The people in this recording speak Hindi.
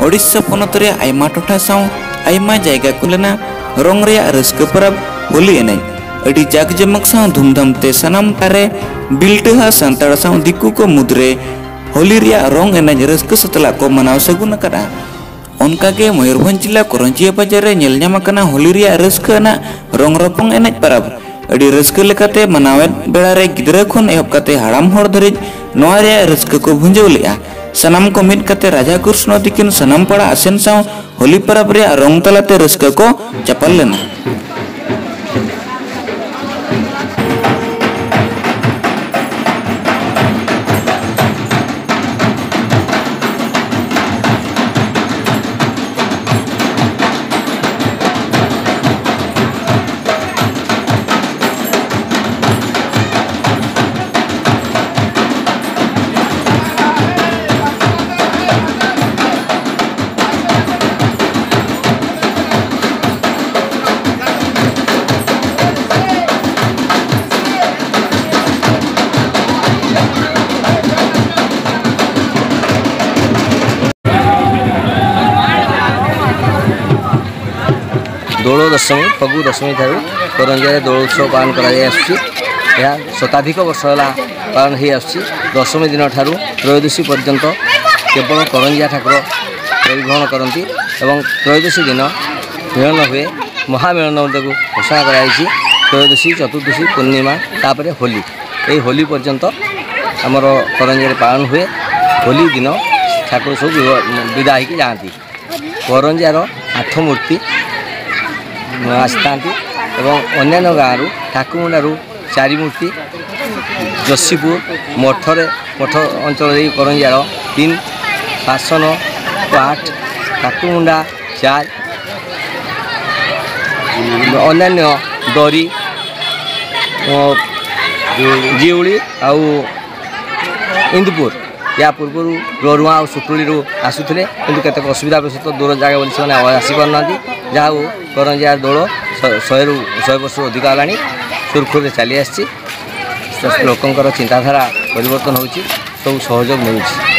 ओडिशा पनत रे आयमा टोठा साउ आयमा जायगा को लेना रंग रे रस्क परब होली एनई अड़ी जाक जमक साउ धूमधाम ते सनाम तारे बिल्टहा संताड़ साउ दिकु को मुद्रे होली रे रंग एनई रस्क सतला को मनाव सगुन करा उनका के मयूरभंज जिला करंजिया बाजार रे नेल ᱧᱟᱢ ᱟᱠᱟᱱᱟ होली रे रस्क ना रंग रपंग एनई परब अड़ी रस्क लेकाते मनावेत बेड़ा रे गिदरा खन एहब काते हाड़ाम हर धरिज नोआ रे रस्क को भुंजव लेआ सनाम को मिट काते राजा कृष्ण तिकिन सनाम पड़ा आसेन साउ होली परब रे रंग तलाते रस्क को चपल लेना दोल दशमी फगु दशमी ठार करंजिया दोल उत्सव पालन कर शताधिक वर्ष है पालन हो दशमी दिन ठार त्रयोदशी पर्यंत केवल करंजिया ठाकुर परिभ्रमण करती और त्रयोदशी दिन मिलन हुए महामिलन घोषणा कर त्रयोदशी चतुर्दशी पूर्णिमा तापर होली ये होली पर्यंत आमर करंजिया पालन हुए होली दिन ठाकुर सब विदा हो जाती करंजियार 8 मूर्ति आसता अन्य गाँव ठाकुमुंडारू 4 मूर्ति जशीपुर मठ अंचल करंजियार 3 शासन 8 ठाकुमुंडा 4 अन्य दरी जीउली आउ इंदुपुर या पूर्व रोरुआ और सुतुली आसुले कि केतक असुविधा वशत दूर जगह बोली से आसी पारना जहाँ करंजिया दोल 100 वर्ष अधिक है सुरखुर चली आसी लोकंर चिंताधारा परिवर्तन हो सब सहयोग मिलूँ।